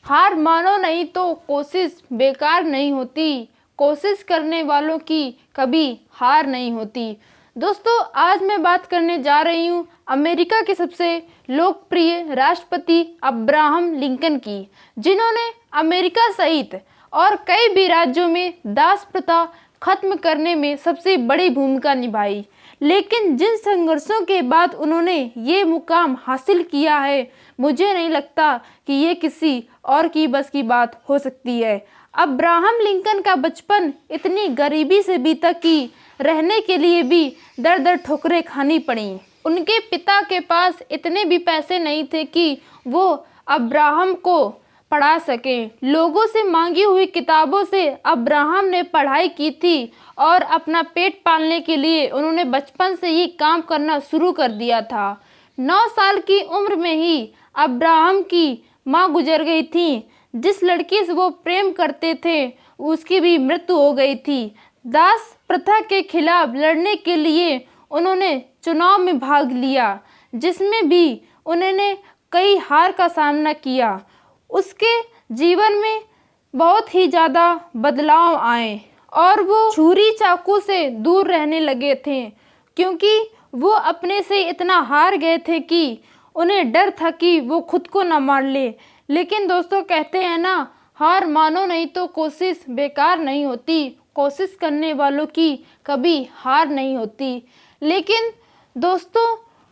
हार मानो नहीं तो कोशिश बेकार नहीं होती, कोशिश करने वालों की कभी हार नहीं होती। दोस्तों, आज मैं बात करने जा रही हूँ अमेरिका के सबसे लोकप्रिय राष्ट्रपति अब्राहम लिंकन की, जिन्होंने अमेरिका सहित और कई भी राज्यों में दास प्रथा खत्म करने में सबसे बड़ी भूमिका निभाई। लेकिन जिन संघर्षों के बाद उन्होंने ये मुकाम हासिल किया है, मुझे नहीं लगता कि ये किसी और की बस की बात हो सकती है। अब्राहम लिंकन का बचपन इतनी गरीबी से बीता कि रहने के लिए भी दर दर ठोकरें खानी पड़ी। उनके पिता के पास इतने भी पैसे नहीं थे कि वो अब्राहम को पढ़ा सकें। लोगों से मांगी हुई किताबों से अब्राहम ने पढ़ाई की थी और अपना पेट पालने के लिए उन्होंने बचपन से ही काम करना शुरू कर दिया था। 9 साल की उम्र में ही अब्राहम की मां गुजर गई थी। जिस लड़की से वो प्रेम करते थे उसकी भी मृत्यु हो गई थी। दास प्रथा के खिलाफ लड़ने के लिए उन्होंने चुनाव में भाग लिया, जिसमें भी उन्होंने कई हार का सामना किया। उसके जीवन में बहुत ही ज़्यादा बदलाव आए और वो छुरी चाकू से दूर रहने लगे थे, क्योंकि वो अपने से इतना हार गए थे कि उन्हें डर था कि वो खुद को न मार ले। लेकिन दोस्तों, कहते हैं ना, हार मानो नहीं तो कोशिश बेकार नहीं होती, कोशिश करने वालों की कभी हार नहीं होती। लेकिन दोस्तों,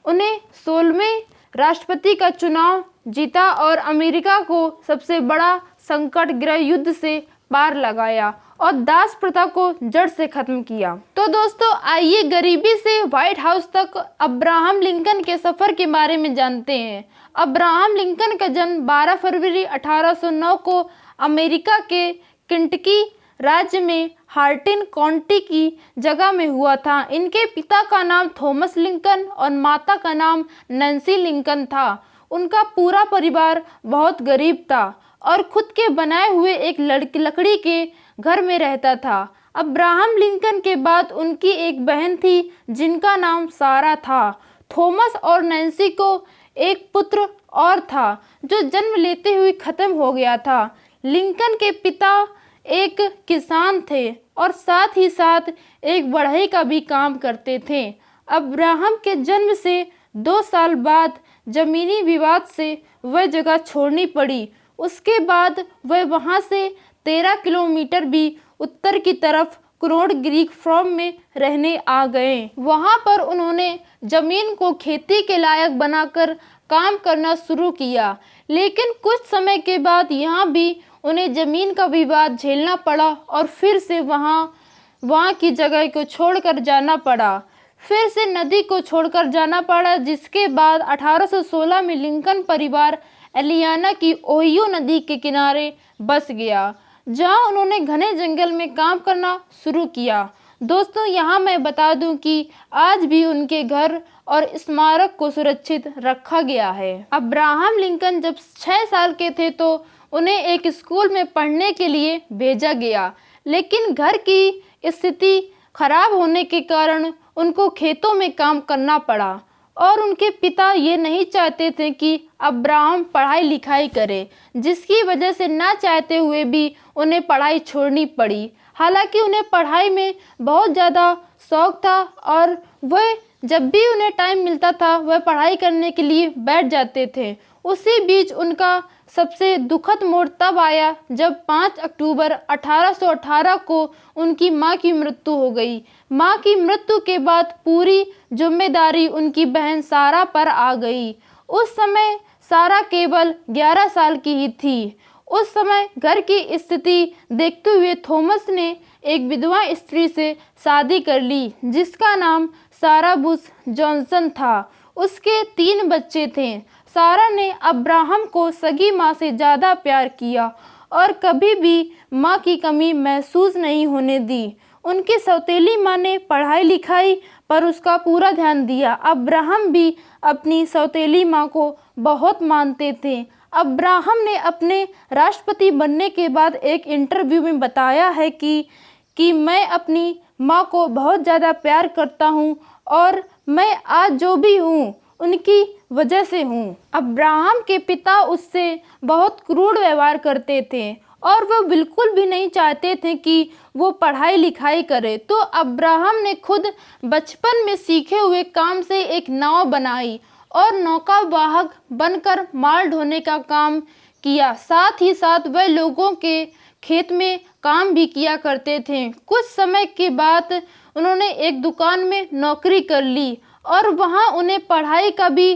उन्हें 16वें राष्ट्रपति का चुनाव जीता और अमेरिका को सबसे बड़ा संकट गृह युद्ध से पार लगाया और दास प्रथा को जड़ से खत्म किया। तो दोस्तों, आइए गरीबी से व्हाइट हाउस तक अब्राहम लिंकन के सफर के बारे में जानते हैं। अब्राहम लिंकन का जन्म 12 फरवरी 1809 को अमेरिका के केंटकी राज्य में हार्टिन काउंटी की जगह में हुआ था। इनके पिता का नाम थॉमस लिंकन और माता का नाम नैन्सी लिंकन था। उनका पूरा परिवार बहुत गरीब था और खुद के बनाए हुए एक लकड़ी के घर में रहता था। अब्राहम लिंकन के बाद उनकी एक बहन थी जिनका नाम सारा था। थॉमस और नैन्सी को एक पुत्र और था जो जन्म लेते हुए खत्म हो गया था। लिंकन के पिता एक किसान थे और साथ ही साथ एक बढ़ई का भी काम करते थे। अब्राहम के जन्म से 2 साल बाद जमीनी विवाद से वह जगह छोड़नी पड़ी। उसके बाद वह वहां से 13 किलोमीटर भी उत्तर की तरफ क्रोड ग्रीक फार्म में रहने आ गए। वहां पर उन्होंने जमीन को खेती के लायक बनाकर काम करना शुरू किया। लेकिन कुछ समय के बाद यहाँ भी उन्हें जमीन का विवाद झेलना पड़ा और फिर से वहाँ की जगह को छोड़कर जाना पड़ा। फिर से नदी को छोड़कर जाना पड़ा, जिसके बाद 1816 में लिंकन परिवार एलियाना की ओहियो नदी के किनारे बस गया, जहां उन्होंने घने जंगल में काम करना शुरू किया। दोस्तों, यहाँ मैं बता दूं कि आज भी उनके घर और स्मारक को सुरक्षित रखा गया है। अब्राहम लिंकन जब 6 साल के थे तो उन्हें एक स्कूल में पढ़ने के लिए भेजा गया, लेकिन घर की स्थिति खराब होने के कारण उनको खेतों में काम करना पड़ा और उनके पिता ये नहीं चाहते थे कि अब्राहम पढ़ाई लिखाई करे, जिसकी वजह से ना चाहते हुए भी उन्हें पढ़ाई छोड़नी पड़ी। हालांकि उन्हें पढ़ाई में बहुत ज़्यादा शौक था और वह जब भी उन्हें टाइम मिलता था वह पढ़ाई करने के लिए बैठ जाते थे। उसी बीच उनका सबसे दुखद मोड़ तब आया जब 5 अक्टूबर 1818 को उनकी मां की मृत्यु हो गई। मां की मृत्यु के बाद पूरी जिम्मेदारी उनकी बहन सारा पर आ गई। उस समय सारा केवल 11 साल की ही थी। उस समय घर की स्थिति देखते हुए थॉमस ने एक विधवा स्त्री से शादी कर ली, जिसका नाम सारा बुश जॉनसन था। उसके 3 बच्चे थे। सारा ने अब्राहम को सगी माँ से ज़्यादा प्यार किया और कभी भी माँ की कमी महसूस नहीं होने दी। उनकी सौतेली माँ ने पढ़ाई लिखाई पर उसका पूरा ध्यान दिया। अब्राहम भी अपनी सौतेली माँ को बहुत मानते थे। अब्राहम ने अपने राष्ट्रपति बनने के बाद एक इंटरव्यू में बताया है कि मैं अपनी माँ को बहुत ज़्यादा प्यार करता हूँ और मैं आज जो भी हूँ उनकी वजह से हूँ। अब्राहम के पिता उससे बहुत क्रूर व्यवहार करते थे और वह बिल्कुल भी नहीं चाहते थे कि वो पढ़ाई लिखाई करे। तो अब्राहम ने खुद बचपन में सीखे हुए काम से एक नाव बनाई और नौकावाहक बनकर माल ढोने का काम किया। साथ ही साथ वह लोगों के खेत में काम भी किया करते थे। कुछ समय के बाद उन्होंने एक दुकान में नौकरी कर ली और वहाँ उन्हें पढ़ाई का भी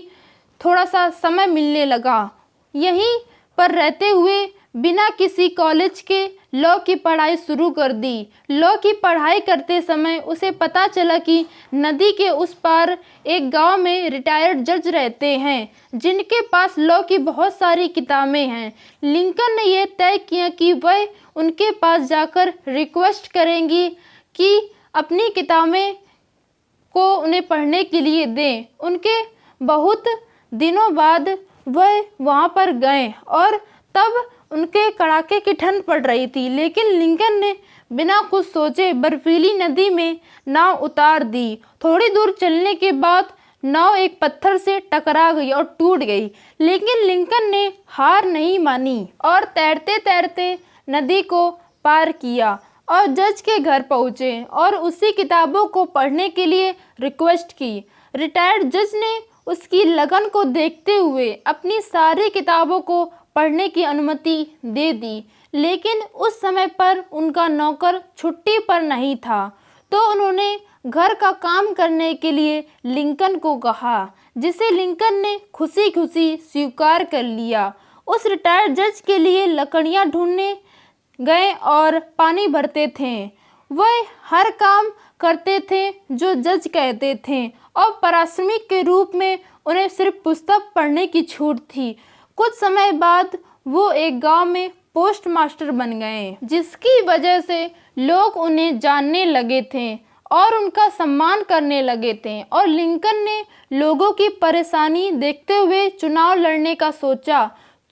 थोड़ा सा समय मिलने लगा। यहीं पर रहते हुए बिना किसी कॉलेज के लॉ की पढ़ाई शुरू कर दी। लॉ की पढ़ाई करते समय उसे पता चला कि नदी के उस पार एक गांव में रिटायर्ड जज रहते हैं जिनके पास लॉ की बहुत सारी किताबें हैं। लिंकन ने यह तय किया कि वह उनके पास जाकर रिक्वेस्ट करेंगी कि अपनी किताबें को उन्हें पढ़ने के लिए दें। उनके बहुत दिनों बाद वह वहाँ पर गए और तब उनके कड़ाके की ठंड पड़ रही थी, लेकिन लिंकन ने बिना कुछ सोचे बर्फीली नदी में नाव उतार दी। थोड़ी दूर चलने के बाद नाव एक पत्थर से टकरा गई और टूट गई, लेकिन लिंकन ने हार नहीं मानी और तैरते तैरते नदी को पार किया और जज के घर पहुँचे और उसी किताबों को पढ़ने के लिए रिक्वेस्ट की। रिटायर्ड जज ने उसकी लगन को देखते हुए अपनी सारी किताबों को पढ़ने की अनुमति दे दी, लेकिन उस समय पर उनका नौकर छुट्टी पर नहीं था, तो उन्होंने घर का काम करने के लिए लिंकन को कहा, जिसे लिंकन ने खुशी खुशी स्वीकार कर लिया। उस रिटायर्ड जज के लिए लकड़ियां ढूंढने गए और पानी भरते थे। वह हर काम करते थे जो जज कहते थे और पारिश्रमिक के रूप में उन्हें सिर्फ पुस्तक पढ़ने की छूट थी। कुछ समय बाद वो एक गांव में पोस्ट मास्टर बन गए, जिसकी वजह से लोग उन्हें जानने लगे थे और उनका सम्मान करने लगे थे। और लिंकन ने लोगों की परेशानी देखते हुए चुनाव लड़ने का सोचा,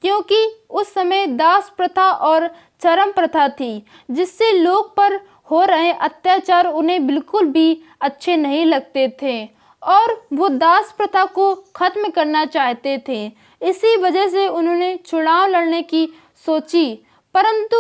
क्योंकि उस समय दास प्रथा और चरम प्रथा थी, जिससे लोग पर हो रहे अत्याचार उन्हें बिल्कुल भी अच्छे नहीं लगते थे और वो दास प्रथा को खत्म करना चाहते थे। इसी वजह से उन्होंने चुनाव लड़ने की सोची, परंतु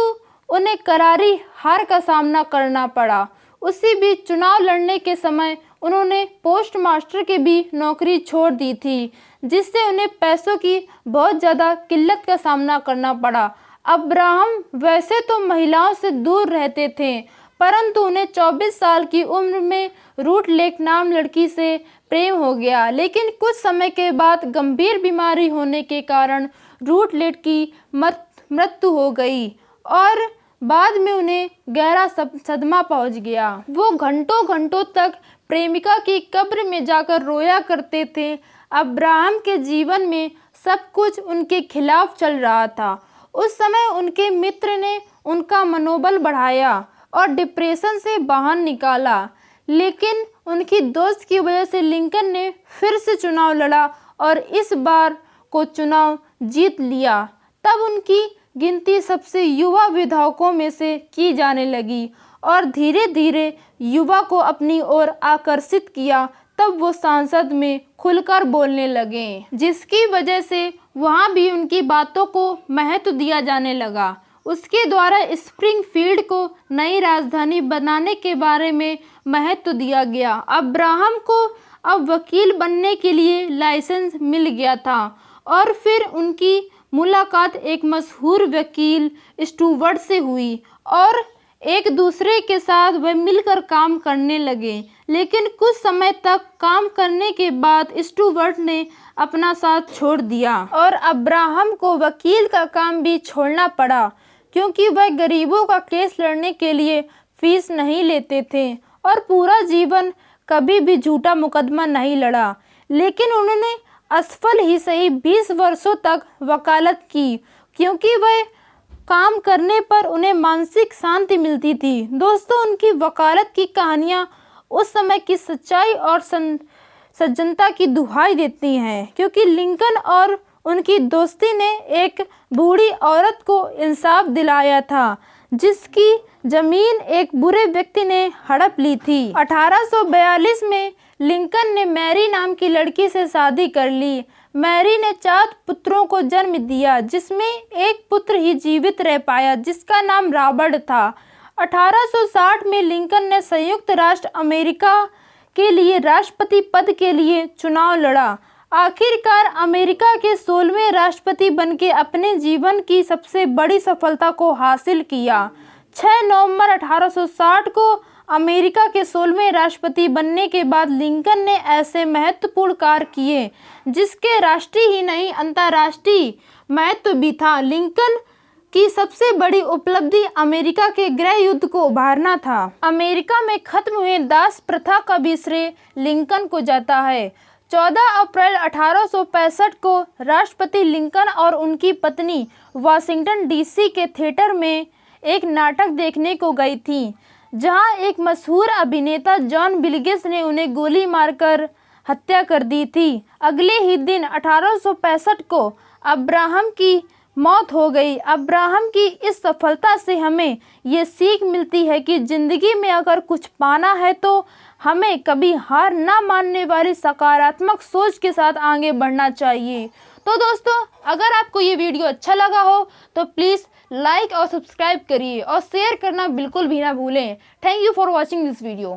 उन्हें करारी हार का सामना करना पड़ा। उसी बीच चुनाव लड़ने के समय उन्होंने पोस्ट मास्टर की भी नौकरी छोड़ दी थी, जिससे उन्हें पैसों की बहुत ज़्यादा किल्लत का सामना करना पड़ा। अब्राहम वैसे तो महिलाओं से दूर रहते थे, परंतु उन्हें 24 साल की उम्र में रूट लेक नाम लड़की से प्रेम हो गया, लेकिन कुछ समय के बाद गंभीर बीमारी होने के कारण रूट लेक की मृत्यु हो गई और बाद में उन्हें गहरा सदमा पहुंच गया। वो घंटों घंटों तक प्रेमिका की कब्र में जाकर रोया करते थे। अब्राहम के जीवन में सब कुछ उनके खिलाफ चल रहा था। उस समय उनके मित्र ने उनका मनोबल बढ़ाया और डिप्रेशन से बाहर निकाला, लेकिन उनकी दोस्त की वजह से लिंकन ने फिर से चुनाव लड़ा और इस बार को चुनाव जीत लिया। तब उनकी गिनती सबसे युवा विधायकों में से की जाने लगी और धीरे धीरे युवा को अपनी ओर आकर्षित किया। तब वो संसद में खुलकर बोलने लगे, जिसकी वजह से वहाँ भी उनकी बातों को महत्व दिया जाने लगा। उसके द्वारा स्प्रिंगफील्ड को नई राजधानी बनाने के बारे में महत्व दिया गया। अब्राहम को अब वकील बनने के लिए लाइसेंस मिल गया था और फिर उनकी मुलाकात एक मशहूर वकील स्टुवर्ट से हुई और एक दूसरे के साथ वे मिलकर काम करने लगे। लेकिन कुछ समय तक काम करने के बाद स्टुवर्ट ने अपना साथ छोड़ दिया और अब्राहम को वकील का काम भी छोड़ना पड़ा, क्योंकि वह गरीबों का केस लड़ने के लिए फीस नहीं लेते थे और पूरा जीवन कभी भी झूठा मुकदमा नहीं लड़ा। लेकिन उन्होंने असफल ही सही 20 वर्षों तक वकालत की, क्योंकि वह काम करने पर उन्हें मानसिक शांति मिलती थी। दोस्तों, उनकी वकालत की कहानियाँ उस समय की सच्चाई और सज्जनता की दुहाई देती हैं, क्योंकि लिंकन और उनकी दोस्ती ने एक बूढ़ी औरत को इंसाफ दिलाया था, जिसकी जमीन एक बुरे व्यक्ति ने हड़प ली थी। 1842 में लिंकन ने मैरी नाम की लड़की से शादी कर ली। मैरी ने 4 पुत्रों को जन्म दिया, जिसमें एक पुत्र ही जीवित रह पाया, जिसका नाम रॉबर्ट था। 1860 में लिंकन ने संयुक्त राष्ट्र अमेरिका के लिए राष्ट्रपति पद के लिए चुनाव लड़ा। आखिरकार अमेरिका के 16वें राष्ट्रपति बनके अपने जीवन की सबसे बड़ी सफलता को हासिल किया। 6 नवंबर 1860 को अमेरिका के 16वें राष्ट्रपति बनने के बाद लिंकन ने ऐसे महत्वपूर्ण कार्य किए जिसके राष्ट्रीय ही नहीं अंतर्राष्ट्रीय महत्व भी था। लिंकन की सबसे बड़ी उपलब्धि अमेरिका के गृह युद्ध को उभारना था। अमेरिका में खत्म हुए दास प्रथा का भी श्रेय लिंकन को जाता है। 14 अप्रैल 1865 को राष्ट्रपति लिंकन और उनकी पत्नी वाशिंगटन डीसी के थिएटर में एक नाटक देखने को गई थी, जहां एक मशहूर अभिनेता जॉन विल्गिस ने उन्हें गोली मारकर हत्या कर दी थी। अगले ही दिन 1865 को अब्राहम की मौत हो गई। अब्राहम की इस सफलता से हमें ये सीख मिलती है कि ज़िंदगी में अगर कुछ पाना है तो हमें कभी हार ना मानने वाली सकारात्मक सोच के साथ आगे बढ़ना चाहिए। तो दोस्तों, अगर आपको ये वीडियो अच्छा लगा हो तो प्लीज़ लाइक और सब्सक्राइब करिए और शेयर करना बिल्कुल भी ना भूलें। Thank you for watching this video.